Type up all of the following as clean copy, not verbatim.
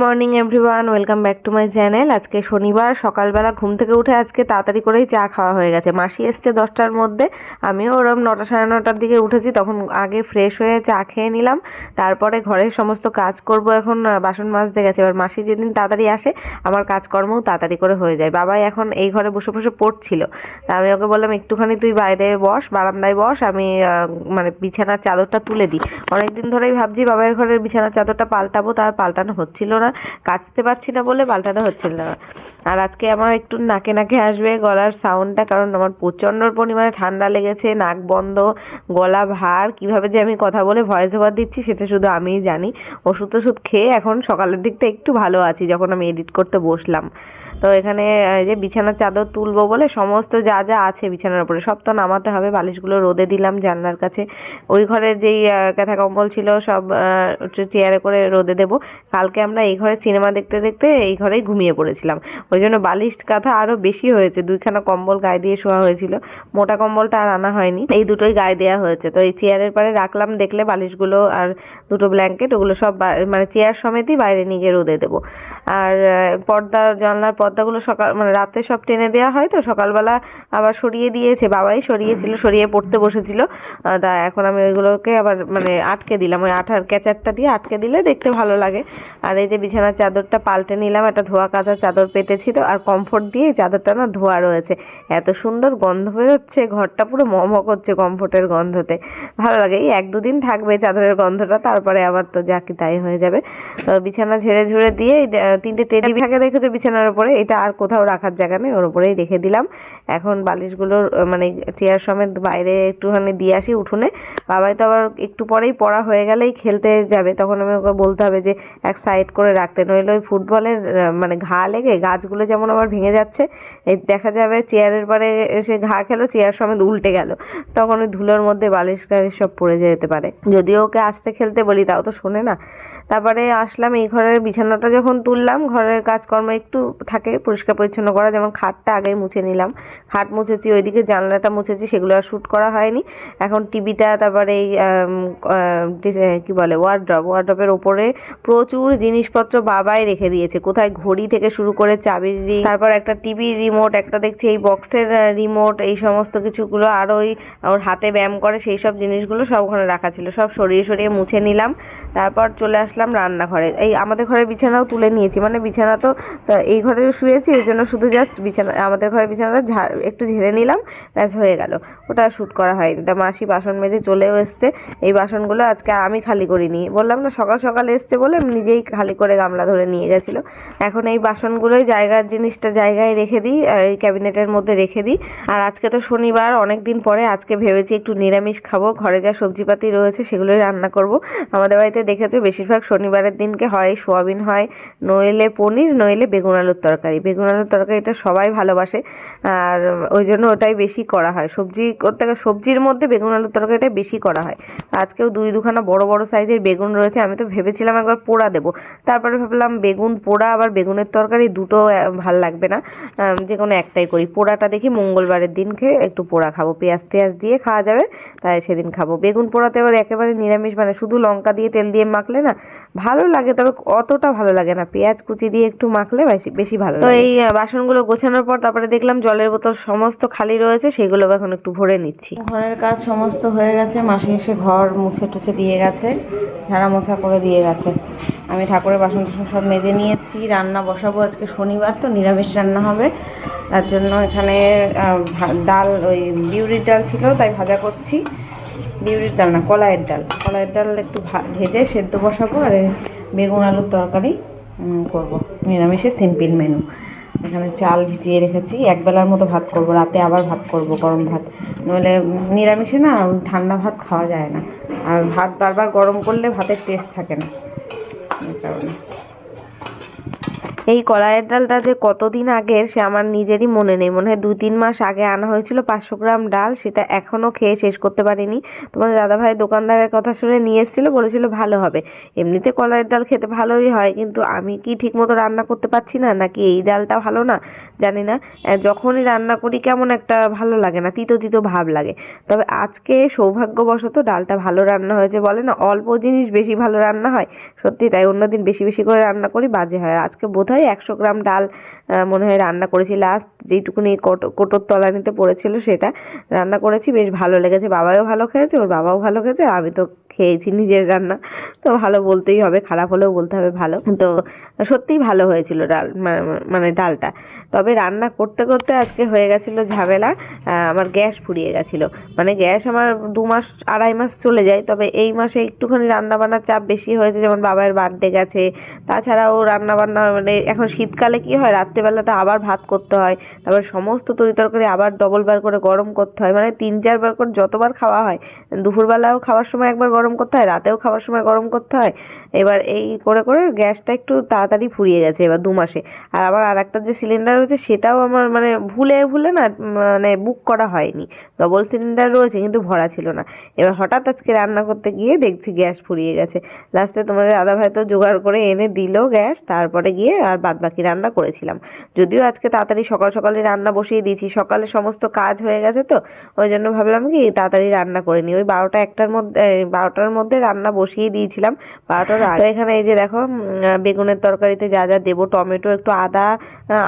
Morning everyone, welcome back to my channel. আজকে শনিবার, সকালবেলা ঘুম থেকে উঠে আজকে তাড়াতাড়ি করেই চা খাওয়া হয়ে গেছে। মাসি এসছে 10টার মধ্যে, আমিও ওরম 9টা সাড়ে 9টার দিকে উঠেছি। তখন আগে ফ্রেশ হয়ে চা খেয়ে নিলাম, তারপরে ঘরের সমস্ত কাজ করব। এখন বাসন মাজতে গেছে। এবার মাসি যেদিন তাড়াতাড়ি আসে আমার কাজকর্মও তাড়াতাড়ি করে হয়ে যায়। বাবাই এখন এই ঘরে বসে বসে পড়ছিল, তা আমি ওকে বললাম একটুখানি তুই বাইরে বস, বারান্দায় বস, আমি মানে বিছানার চাদরটা তুলে দিই। অনেকদিন ধরেই ভাবছি বাবার ঘরের বিছানার চাদরটা পাল্টাবো, তার পাল্টানো হচ্ছিল না, কাচতে পারছি না বলে পাল্টানো হচ্ছিল না। আর আজকে আমার একটু নাকে নাকে আসবে গলার সাউন্ডটা, কারণ আমার প্রচণ্ড পরিমাণে ঠান্ডা লেগেছে, নাক বন্ধ, গলা ভার। কিভাবে যে আমি কথা বলে ভয়েস ওভার দিচ্ছি সেটা শুধু আমিই জানি। ওষুধ টষুধ খেয়ে এখন সকালের দিকটা একটু ভালো আছি যখন আমি এডিট করতে বসলাম। তো এখানে যে বিছানার চাদর তুলবো বলে সমস্ত যা যা আছে বিছানার উপরে সব তো নামাতে হবে। বালিশগুলো রোদে দিলাম জানলার কাছে। ওই ঘরের যেই কাঁথা কম্বল ছিল সব চেয়ারে করে রোদে দেবো। কালকে আমরা এই ঘরে সিনেমা দেখতে দেখতে এই ঘরেই ঘুমিয়ে পড়েছিলাম, ওই জন্য বালিশ কাঁথা আরও বেশি হয়েছে। 2খানা কম্বল গায়ে দিয়ে শোয়া হয়েছিল, মোটা কম্বলটা আর আনা হয়নি, এই দুটোই গায়ে দেওয়া হয়েছে। তো এই চেয়ারের পারে রাখলাম, দেখলে বালিশগুলো আর দুটো ব্ল্যাঙ্কেট ওগুলো সব মানে চেয়ার সমেতই বাইরে নিয়ে গিয়ে রোদে দেবো। আর পর্দা, জানলার পর্দাগুলো সকাল মানে রাতে সব টেনে দেওয়া হয়, তো সকালবেলা আবার সরিয়ে দিয়েছে, বাবাই সরিয়েছিল, সরিয়ে পড়তে বসেছিল। তা এখন আমি ওইগুলোকে আবার মানে আটকে দিলাম, ওই আঠার ক্যাচারটা দিয়ে আটকে দিলে দেখতে ভালো লাগে। আর এই যে বিছানার চাদরটা পাল্টে নিলাম, একটা ধোয়া কাচা চাদর পেতেছিল, আর কমফোর্ট দিয়ে চাদরটা না ধোয়া রয়েছে। এত সুন্দর গন্ধ বেরোচ্ছে, ঘরটা পুরো মহমহ করছে কমফোর্টের গন্ধতে, ভালো লাগে। এই 1-2 দিন থাকবে চাদরের গন্ধটা, তারপরে আবার তো যা কি তাই হয়ে যাবে। তো বিছানা ঝেড়ে ঝুড়ে দিয়ে 3টে টেডি থাকে দেখেছো বিছানার উপরে, এটা আর কোথাও রাখার জায়গা নেই, ওর উপরেই রেখে দিলাম। এখন বালিশগুলোর মানে চেয়ার সমেত বাইরে একটুখানি দিয়ে আসি উঠোনে। বাবাই তো আবার একটু পরেই পড়া হয়ে গেলেই খেলতে যাবে, তখন আমি ওকে বলতে হবে যে এক সাইড করে রাখতে, নইলে ওই ফুটবলের মানে ঘা লেগে গাছগুলো যেমন আমার ভেঙে যাচ্ছে, এই দেখা যাবে চেয়ারের পরে এসে ঘা খেলো, চেয়ার সমেত উল্টে গেল, তখন ওই ধুলোর মধ্যে বালিশ টালিশ সব পড়ে যেতে পারে। যদিও ওকে আসতে খেলতে বলি তাও তো শোনে না। তারপরে আসলাম এই ঘরের বিছানাটা যখন তুললাম, ঘরের কাজকর্ম একটু থাকে পরিষ্কার পরিচ্ছন্ন করা, যেমন খাটটা আগে মুছে নিলাম, খাট মুছেছি, ওইদিকে জানলাটা মুছেছি, সেগুলো আর শ্যুট করা হয়নি। এখন টিভিটা, তারপরে এই কি বলে ওয়ার্ড্রপের ওপরে প্রচুর জিনিসপত্র বাবাই রেখে দিয়েছে, কোথায় ঘড়ি থেকে শুরু করে চাবির রিং, তারপর একটা টিভির রিমোট, একটা দেখছি এই বক্সের রিমোট, এই সমস্ত কিছুগুলো, আর ওর হাতে ব্যায়াম করে সেই সব জিনিসগুলো সব ওখানে রাখা ছিল, সব সরিয়ে সরিয়ে মুছে নিলাম। তারপর চলে আসলাম রান্নাঘরে। এই আমাদের ঘরের বিছানাও তুলে নিয়েছি, মানে বিছানা তো এই ঘরে শুয়েছি, ওই জন্য শুধু জাস্ট বিছানা, আমাদের ঘরের বিছানাটা একটু ঝেড়ে নিলাম, ব্যাস হয়ে গেল, ওটা শ্যুট করা হয়নি। তা মাসি বাসন মেজে চলেও এসছে। এই বাসনগুলো আজকে আমি খালি করিনি, বললাম না সকাল সকাল এসছে বলে নিজেই খালি করে গামলা ধরে নিয়ে গেছিলো। এখন এই বাসনগুলোই জায়গার জিনিসটা জায়গায় রেখে দিই, এই ক্যাবিনেটের মধ্যে রেখে দিই। আর আজকে তো শনিবার, অনেক দিন পরে আজকে ভেবেছি একটু নিরামিষ খাবো, ঘরে যা সবজিপাতি রয়েছে সেগুলোই রান্না করব। আমাদের বাড়িতে দেখেছো বেশিরভাগ শনিবারের দিনকে হয় সোয়াবিন, হয় নইলে পনির, নইলে বেগুন আলুর তরকারি। বেগুন আলুর তরকারিটা সবাই ভালোবাসে, আর ওই জন্য ওটাই বেশি করা হয়। সবজি করতে সবজির মধ্যে বেগুন আলুর তরকারিটা বেশি করা হয়। আজকেও 2-2খানা বড় বড় সাইজের বেগুন রয়েছে। আমি তো ভেবেছিলাম একবার পোড়া দেবো, তারপরে ভাবলাম বেগুন পোড়া আবার বেগুনের তরকারি দুটো ভাল লাগবে না, যে কোনো একটাই করি। পোড়াটা দেখি মঙ্গলবারের দিনকে একটু পোড়া খাবো, পেঁয়াজ টেয়াজ দিয়ে খাওয়া যাবে, তাই সেদিন খাবো। বেগুন পোড়াতে আবার একেবারে নিরামিষ, মানে শুধু লঙ্কা দিয়ে তেল দিয়ে মাখলে না ভালো লাগে, তবে অতটা ভালো লাগে না, পেঁয়াজ কুচি দিয়ে একটু মাখলে বেশি ভালো লাগে। তো এই বাসনগুলো গোছানোর পর তারপরে দেখলাম জলের বোতল সমস্ত খালি রয়েছে, সেগুলো এখন একটু ভরে নিচ্ছি। ঘরের কাজ সমস্ত হয়ে গেছে, মাসি এসে ঘর মুছে টুছে দিয়ে গেছে, ঝাড়া মোছা করে দিয়ে গেছে। আমি ঠাকুরের বাসন টাসন সব মেজে নিয়েছি। রান্না বসাবো, আজকে শনিবার তো নিরামিষ রান্না হবে, তার জন্য এখানে ডাল, ওই বিউরির ডাল ছিল তাই ভাজা করছি। বিউরির ডাল না, কলাইয়ের ডাল একটু ভেজে সেদ্ধ বসাবো, আর বেগুন আলুর তরকারি করব, নিরামিষের সিম্পল মেনু। এখানে চাল ভিজিয়ে রেখেছি, একবেলার মতো ভাত করব, রাতে আবার ভাত করব, গরম ভাত, নইলে নিরামিষে না ঠান্ডা ভাত খাওয়া যায় না, আর ভাত বারবার গরম করলে ভাতের টেস্ট থাকে না, এই কারণে। এই কলাইয়ের ডালটা যে কতদিন আগের সে আমার নিজেরই মনে নেই, মনে হয় 2-3 মাস আগে আনা হয়েছিল 500 গ্রাম ডাল, সেটা এখনো খেয়ে শেষ করতে পারিনি। তোমাদের দাদাভাই দোকানদারের কথা শুনে নিয়ে এসেছিল, বলেছিল ভালো হবে। এমনিতে কলাইয়ের ডাল খেতে ভালোই হয়, কিন্তু আমি কি ঠিক মতো রান্না করতে পারছি না, নাকি এই ডালটা ভালো না জানি না। যখনই রান্না করি কেমন একটা ভালো লাগে না, তিতো তিতো ভাব লাগে। তবে আজকে সৌভাগ্যবশত ডালটা ভালো রান্না হয়েছে। বলে না অল্প জিনিস বেশি ভালো রান্না হয়, সত্যি তাই। অন্যদিন বেশি বেশি করে রান্না করি, বাজে হয়। আজকে বোধহয় 100 গ্রাম ডাল মনে হয় রান্না করেছি, লাস্ট যেইটুকুনি কোটোর তলানিতে পড়েছিল সেটা রান্না করেছি। বেশ ভালো লেগেছে, বাবাও ভালো খেয়েছে, ওর বাবাও ভালো খেয়েছে, আমি তো খেয়েছি নিজের রান্না, তো ভালো বলতেই হবে, খারাপ হলেও বলতে হবে ভালো। তো সত্যিই ভালো হয়েছিল ডাল, মানে ডালটা। তবে রান্না করতে করতে আজকে হয়ে গেছিলো ঝামেলা, আমার গ্যাস ফুরিয়ে গেছিলো। মানে গ্যাস আমার 2 মাস 2.5 মাস চলে যায়, তবে এই মাসে একটুখানি রান্না বান্নার চাপ বেশি হয়েছে, যেমন বাবার বার্থডে গেছে। তাছাড়াও রান্না বান্না, মানে এখন শীতকালে কি হয়, রাত্রেবেলাতে আবার ভাত করতে হয়, তারপর সমস্ত তরিতরকারি আবার ডবল বার করে গরম করতে হয়, মানে 3-4 বার করে যতবার খাওয়া হয়। দুপুরবেলাও খাওয়ার সময় একবার গরম করতে হয়, রাতেও খাওয়ার সময় গরম করতে হয়। এবার এই করে করে গ্যাসটা একটু তাড়াতাড়ি ফুরিয়ে গেছে এবার 2 মাসে। আর আবার আরেকটা যে সিলিন্ডার রয়েছে সেটাও আমার মানে ভুলে ভুলে না, মানে বুক করা হয়নি। ডবল সিলিন্ডার রয়েছে কিন্তু ভরা ছিল না। এবার হঠাৎ আজকে রান্না করতে গিয়ে দেখছি গ্যাস ফুরিয়ে গেছে। লাস্টে তোমাদের দাদাভাই তো জোগাড় করে এনে দিল গ্যাস, তারপরে গিয়ে আর বাদবাকি রান্না করেছিলাম। যদিও আজকে তাড়াতাড়ি সকাল সকালে রান্না বসিয়ে দিয়েছি, সকালে সমস্ত কাজ হয়ে গেছে, তো ওই জন্য ভাবলাম কি তাড়াতাড়ি রান্না করে নিই। ওই 12টার মধ্যে রান্না বসিয়ে দিয়েছিলাম, 12টার আগে। এখানে এই যে দেখো বেগুনের তরকারিতে যা যা দেবো, টমেটো, একটু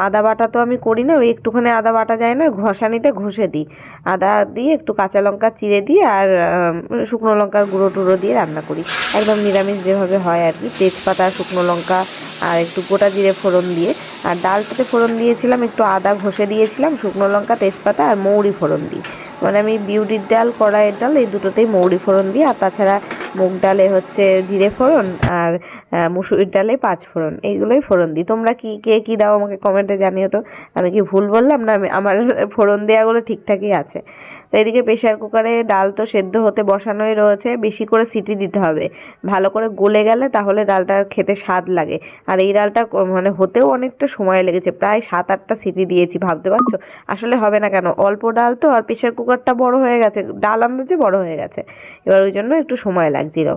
আদা বাটা তো আমি করি না, ওই একটুখানি আদা বাটা যায় না, ঘষানিতে ঘষে দিই। আদা দিয়ে একটু কাঁচা লঙ্কা চিড়ে দিই, আর শুকনো লঙ্কার গুঁড়ো টুড়ো দিয়ে রান্না করি, একদম নিরামিষ যেভাবে হয় আর কি। তেজপাতা, শুকনো লঙ্কা আর একটু গোটা জিরে ফোড়ন দিয়ে, আর ডালটাতে ফোড়ন দিয়েছিলাম, একটু আদা ঘষে দিয়েছিলাম, শুকনো লঙ্কা, তেজপাতা আর মৌরি ফোড়ন দিই। মানে আমি বিউলির ডাল, কড়াইয়ের ডাল এই দুটোতেই মৌরি ফোড়ন দিই। আর তাছাড়া মুগ ডালে হচ্ছে জিরে ফোড়ন, আর মুসুরির ডালে 5 ফোড়ন, এইগুলোই ফোড়ন দিই। তোমরা কে কি দাও আমাকে কমেন্টে জানিও তো, আমি কি ভুল বললাম না, আমার ফোড়ন দেওয়াগুলো ঠিকঠাকই আছে। তো এদিকে প্রেশার কুকারে ডাল তো সেদ্ধ হতে বসানোই রয়েছে, বেশি করে সিটি দিতে হবে, ভালো করে গলে গেলে তাহলে ডালটা খেতে স্বাদ লাগে। আর এই ডালটা মানে হতেও অনেকটা সময় লেগেছে, প্রায় 7-8টা সিটি দিয়েছি, ভাবতে পারছো। আসলে হবে না কেন, অল্প ডাল তো, আর প্রেশার কুকারটা বড় হয়ে গেছে, ডাল আন্দাজে বড় হয়ে গেছে, এবার ওই জন্য একটু সময় লাগছিল।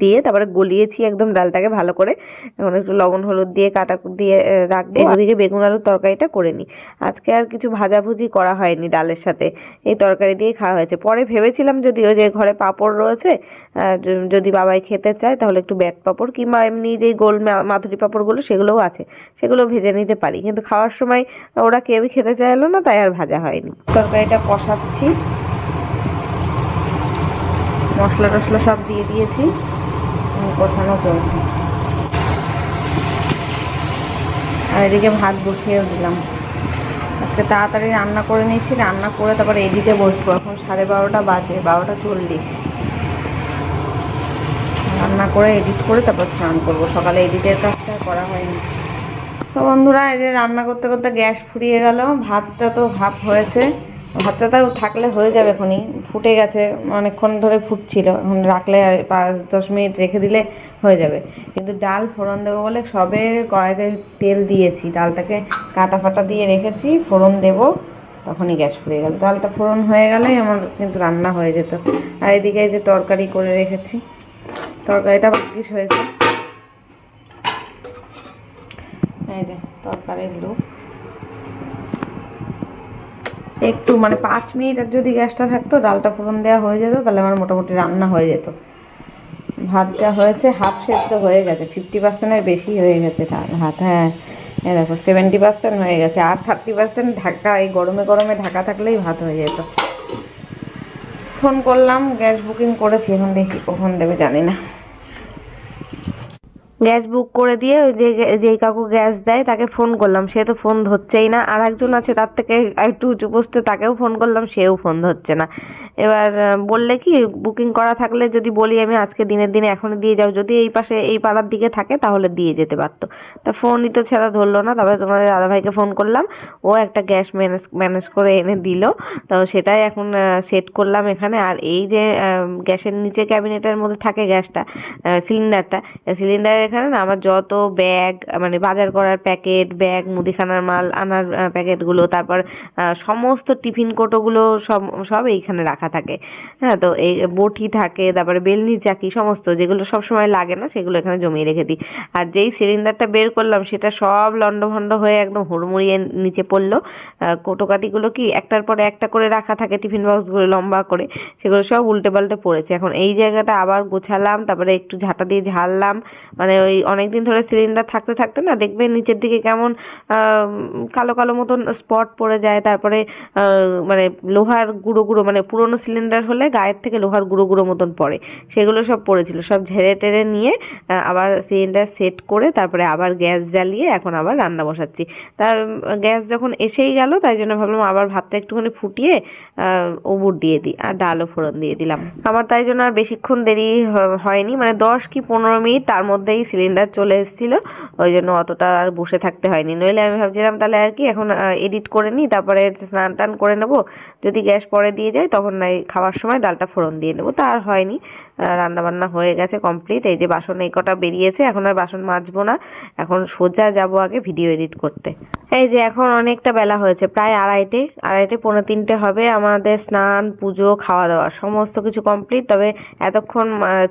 দিয়ে তারপরে গলিয়েছি একদম ডালটাকে ভালো করে। এখন একটু লবণ হলুদ দিয়ে কাটা দিয়ে রাখবো। ওদিকে বেগুন আলুর তরকারিটা করে নিই। আজকে আর কিছু ভাজাভুজি করা হয়নি ডালের সাথে, এই তরকারি দিয়েই খাওয়া হয়েছে। পরে ভেবেছিলাম যদিও যে ঘরে পাঁপড় রয়েছে, যদি বাবাই খেতে চায় তাহলে একটু ব্যাট পাঁপড় কিংবা এমনি যে গোল মাধুরী পাঁপড়গুলো সেগুলোও আছে, সেগুলো ভেজে নিতে পারি, কিন্তু খাওয়ার সময় ওরা কেউই খেতে চাইলো না, তাই আর ভাজা হয়নি। তরকারিটা কষাচ্ছি, মশলা টশলা সব দিয়ে দিয়েছি, কষানো চলছে। আর এদিকে ভাত বসিয়েও দিলাম। আজকে তাড়াতাড়ি রান্না করে নিচ্ছি, রান্না করে তারপরে এদিকে বসবো। এখন 12:30 বাজে, 12:40। রান্না করে এডিট করে তারপর স্নান করবো। সকালে এডিটের কাজটা করা হয়নি। তো বন্ধুরা, এই যে রান্না করতে করতে গ্যাস ফুরিয়ে গেল। ভাতটা তো ভাপ হয়েছে, ভাতটা তাও থাকলে হয়ে যাবে, এখনই ফুটে গেছে, অনেকক্ষণ ধরে ফুটছিল। এখন রাখলে 5-10 মিনিট রেখে দিলে হয়ে যাবে। কিন্তু ডাল ফোড়ন দেবো বলে সবে কড়াইতে তেল দিয়েছি, ডালটাকে কাটা ফাটা দিয়ে রেখেছি, ফোড়ন দেবো, তখনই গ্যাস ফুরিয়ে গেল। ডালটা ফোড়ন হয়ে গেলেই আমার কিন্তু রান্না হয়ে যেত। আর এদিকে এই যে তরকারি করে রেখেছি, তরকারিটা বাকিস হয়েছে, এই যে তরকারির লুক। একটু মানে 5 মিনিট আর যদি গ্যাসটা থাকতো, ডালটা ফোড়ন দেওয়া হয়ে যেত, তাহলে আমার মোটামুটি রান্না হয়ে যেত। ভাতটা হয়েছে, হাফ সেদ্ধ হয়ে গেছে, 50%-এর বেশি হয়ে গেছে ভাত। হ্যাঁ, দেখো 70% হয়ে গেছে, আর 30% ঢাকা, এই গরমে গরমে ঢাকা থাকলেই ভাত হয়ে যেত। ফোন করলাম, গ্যাস বুকিং করেছি, এখন দেখি কখন দেবে জানি না। গ্যাস বুক করে দিয়ে ওই যেই কাকু গ্যাস দেয় তাকে ফোন করলাম, সে তো ফোন ধরছেই না। আর একজন আছে তার থেকে একটু উঁচু পোস্টে, তাকেও ফোন করলাম, সেও ফোন ধরছে না। এবার বললে কি বুকিং করা থাকলে যদি বলি আমি আজকে দিনের দিনে এখনই দিয়ে যাও, যদি এই পাশে এই পাড়ার দিকে থাকে তাহলে দিয়ে যেতে পারতো। তা ফোনই তো ছেড়া ধরলো না। তারপরে তোমাদের দাদাভাইকে ফোন করলাম, ও একটা গ্যাস ম্যানেজ ম্যানেজ করে এনে দিল। তো সেটাই এখন সেট করলাম এখানে। আর এই যে গ্যাসের নিচে ক্যাবিনেটের মধ্যে থাকে গ্যাসটা, সিলিন্ডারটা, সিলিন্ডারের এখানে না আমার যত ব্যাগ, মানে বাজার করার প্যাকেট, ব্যাগ, মুদিখানার মাল আনার প্যাকেটগুলো, তারপর সমস্ত টিফিন কোটোগুলো সব সব এইখানে রাখা থাকে। হ্যাঁ, তো এই বটি থাকে, তারপরে বেলনি চাকি, সমস্ত যেগুলো সব সময় লাগে না সেগুলো এখানে জমিয়ে রেখে দিই। আর যেই সিলিন্ডারটা বের করলাম সেটা সব লন্ডভন্ড হয়ে একদম হুড়মুড়িয়ে নিচে পড়লো। কোটোকাটিগুলো কি একটার পরে একটা করে রাখা থাকে, টিফিন বক্সগুলো লম্বা করে, সেগুলো সব উল্টে পাল্টে পড়েছে। এখন এই জায়গাটা আবার গোছালাম, তারপরে একটু ঝাঁটা দিয়ে ঝাড়লাম। মানে ওই অনেকদিন ধরে সিলিন্ডার থাকতে থাকতে না দেখবে নিচের দিকে কেমন কালো কালো মতন স্পট পড়ে যায়। তারপরে মানে লোহার গুঁড়ো গুঁড়ো, মানে পুরোনো সিলিন্ডার হলে গায়ের থেকে লোহার গুঁড়ো গুঁড়ো মতন পড়ে, সেগুলো সব পড়েছিল, সব ঝেড়ে টেড়ে নিয়ে আবার সিলিন্ডার সেট করে তারপরে আবার গ্যাস জ্বালিয়ে এখন আবার রান্না বসাচ্ছি। তার গ্যাস যখন এসেই গেল তাই জন্য ভাবলাম আবার ভাতটা একটুখানি ফুটিয়ে উবুর দিয়ে দিই আর ডালও ফোড়ন দিয়ে দিলাম। আমার তাই জন্য আর বেশিক্ষণ দেরি হয়নি, মানে 10 কি 15 মিনিট তার মধ্যেই সিলিন্ডার চলে এসেছিলো। ওই জন্য অতটা আর বসে থাকতে হয়নি। নইলে আমি ভাবছিলাম তাহলে আর কি এখন এডিট করে নিই, তারপরে স্নান টান করে নেবো, যদি গ্যাস পরে দিয়ে যায় তখন নাই খাওয়ার সময় ডালটা ফোড়ন দিয়ে নেবো। তা আর হয়নি, রান্না বান্না হয়ে গেছে কমপ্লিট। এই যে বাসন এই কটা বেরিয়েছে, এখন আর বাসন মাজবো না, এখন সোজা যাবো আগে ভিডিও এডিট করতে। এই যে এখন অনেকটা বেলা হয়েছে, প্রায় আড়াইটে পৌনে তিনটে হবে। আমাদের স্নান, পুজো, খাওয়া দাওয়া সমস্ত কিছু কমপ্লিট। তবে এতক্ষণ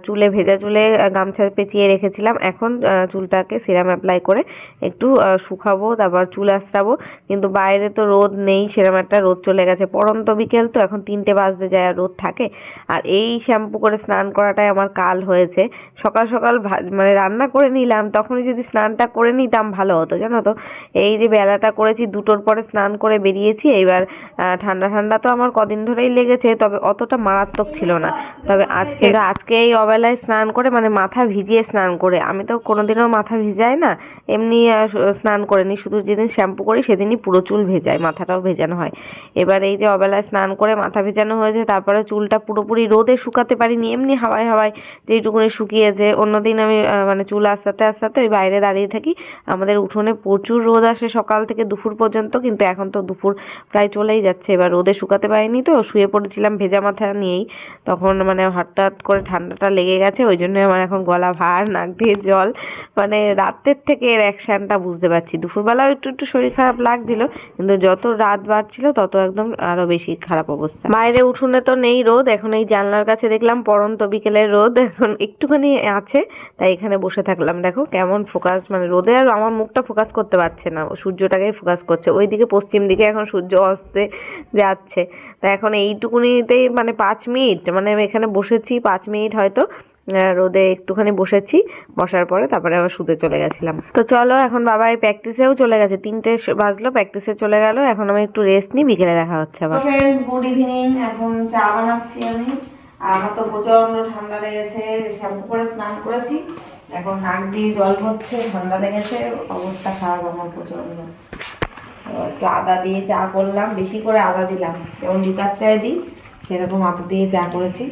চুলে, ভেজা চুলে গামছা পেঁচিয়ে রেখেছিলাম, এখন চুলটাকে সিরাম অ্যাপ্লাই করে একটু শুকাবো, তারপর চুল আঁচড়াবো। কিন্তু বাইরে তো রোদ নেই, সেরকম একটা রোদ চলে গেছে, পড়ন্ত বিকেল তো, এখন 3টে বাজতে যায় আর রোদ থাকে। আর এই শ্যাম্পু করে স্নান করাটাই আমার কাল হয়েছে। সকাল সকাল মানে রান্না করে নিলাম, তখনই যদি স্নানটা করে নিতাম ভালো হতো, জানো তো। এই যে বেলাটা করেছি, 2টোর পরে স্নান করে বেরিয়েছি। এইবার ঠান্ডা ঠান্ডা তো আমার কদিন ধরেই লেগেছে, তবে অতটা মারাত্মক ছিল না। তবে আজকে এই অবেলায় স্নান করে, মানে মাথা ভিজিয়ে স্নান করে, আমি তো কোনোদিনও মাথা ভিজাই না, এমনি স্নান করে নিই, শুধু যেদিন শ্যাম্পু করি সেদিনই পুরো চুল ভেজাই, মাথাটাও ভেজানো হয়। এবার এই যে অবেলায় স্নান করে মাথা ভেজানো হয়েছে, তারপরে চুলটা পুরোপুরি রোদে শুকাতে পারিনি, এমনি হাওয়ায় হাওয়ায় যেইটুকুনি শুকিয়েছে। অন্যদিন আমি মানে চুল আস্তে আস্তে ওই বাইরে দাঁড়িয়ে থাকি, আমাদের উঠোনে প্রচুর রোদ আসে সকাল থেকে দুপুর পর্যন্ত, কিন্তু এখন তো দুপুর প্রায় চলেই যাচ্ছে। এবার রোদে শুকাতে পারিনি, তো শুয়ে পড়েছিলাম ভেজা মাথা নিয়েই, তখন মানে হঠাৎ করে ঠান্ডাটা লেগে গেছে, ওই জন্য আমার এখন গলা ভার, নাক দিয়ে জল। মানে রাতের থেকে এর অ্যাকশনটা বুঝতে পারছি। দুপুরবেলাও একটু একটু শরীর খারাপ লাগছিল, কিন্তু যত রাত বাড়ছিল তত একদম আরো বেশি খারাপ অবস্থা। বাইরে উঠোনে তো নেই রোদ, এখন এই জানলার কাছে দেখলাম পড়ন্ত বিকেলের রোদ এখন একটুখানি আছে, তাই এখানে বসে থাকলাম। দেখো কেমন ফোকাস, মানে রোদে আর আমার মুখটা ফোকাস করতে পারছে না, সূর্যটাকেই ফোকাস করছে। ওইদিকে পশ্চিম দিকে এখন সূর্য অস্তে যাচ্ছে। তা এখন এইটুকুনিতেই মানে 5 মিনিট, মানে আমি এখানে বসেছি 5 মিনিট হয়তো, রোদে একটুখানি বসেছি, বসার পরে তারপরে আবার শুতে চলে গেছিলাম। তো চলো এখন বাবা এই প্র্যাকটিসেও চলে গেছে, 3টে বাজলো, প্র্যাকটিসে চলে গেল। এখন আমি একটু রেস্ট নিই, বিকেলে দেখা হচ্ছে আবার। গুড ইভিনিং, এখন চা বানাচ্ছি আমি। আর আমার তো প্রচন্ড ঠান্ডা লেগেছে, শ্যাম্পু করে স্নান করেছি, এখন নাক দিয়ে জল পড়ছে, ঠান্ডা লেগেছে, অবস্থা খারাপ আমার প্রচন্ড। একটু আদা দিয়ে চা করলাম, বেশি করে আদা দিলাম, যেমন লিকার চায় দিই সেরকম আদা দিয়ে চা করেছি।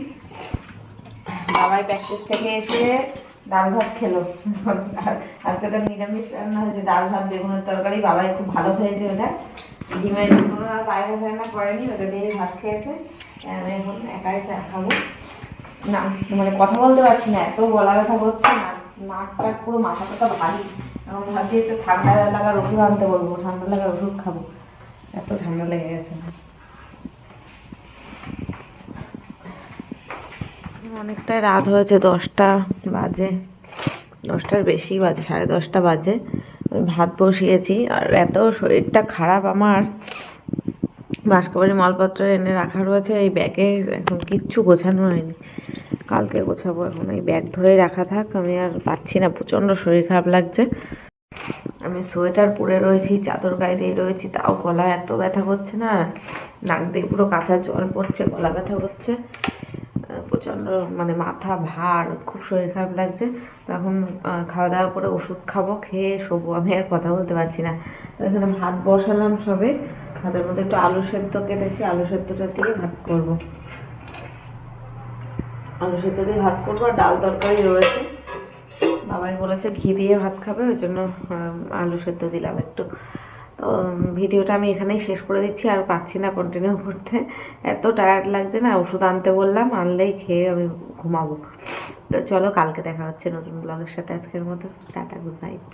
বাবাই প্র্যাকটিস থেকে এসে ডাল ভাত খেলো, আজকে তো নিরামিষ রান্না হয়েছে, ডাল ভাত বেগুনের তরকারি, বাবাই খুব ভালো খেয়েছে ওটা। ডিমের কোনো বাইরে রান্না করেনি, ওটা দিয়ে ভাত খেয়েছে। আমি এখন একাই চা খাবো না, মানে কথা বলতে পারছি না, এত গলা ব্যথা করছে না, নাকটা পুরো মাথাটা ভারী। এখন ভাবছি একটু ঠান্ডা লাগার ওষুধ আনতে বলবো, ঠান্ডা লাগার ওষুধ খাবো, এত ঠান্ডা লেগে গেছে। অনেকটাই রাত হয়েছে, 10টা বাজে, 10টার বেশি বাজে, 10:30 বাজে। ভাত বসিয়েছি, আর এত শরীরটা খারাপ আমার, বাসকাবাড়ি মালপত্র এনে রাখা রয়েছে এই ব্যাগে, এখন কিচ্ছু গোছানো হয়নি, কালকে গোছাবো। এখন এই ব্যাগ ধরেই রাখা থাক, আমি আর পাচ্ছি না, প্রচণ্ড শরীর খারাপ লাগছে। আমি সোয়েটার পরে রয়েছি, চাদর গায়ে দিয়ে রয়েছি, তাও গলা এত ব্যথা করছে না, নাক দিয়ে পুরো কাঁচা জল পড়ছে, গলা ব্যথা করছে প্রচণ্ড, মানে মাথা ভার, খুব শরীর খারাপ লাগছে। তখন খাওয়া দাওয়া করে ওষুধ খাবো, খেয়ে শোবো, আমি আর কথা বলতে পারছি না। এখানে ভাত বসালাম সবে, ভাতের মধ্যে একটু আলু সেদ্ধ কেটেছি, আলু সেদ্ধটা দিয়ে ভাত করবো। আলু সেদ্ধ দিয়ে ভাত করবো, আর ডাল তরকারি রয়েছে। বাবাই বলেছে ঘি দিয়ে ভাত খাবে, ওই জন্য আলু সেদ্ধ দিলাম একটু। তো ভিডিওটা আমি এখানেই শেষ করে দিচ্ছি, আর পাচ্ছি না কন্টিনিউ করতে, এত টায়ার্ড লাগছে না। ওষুধ আনতে বললাম, আনলেই খেয়ে আমি ঘুমাবো। তো চলো, কালকে দেখা হচ্ছে নতুন ব্লগের সাথে। আজকের মতো টাটা, গুড নাইট।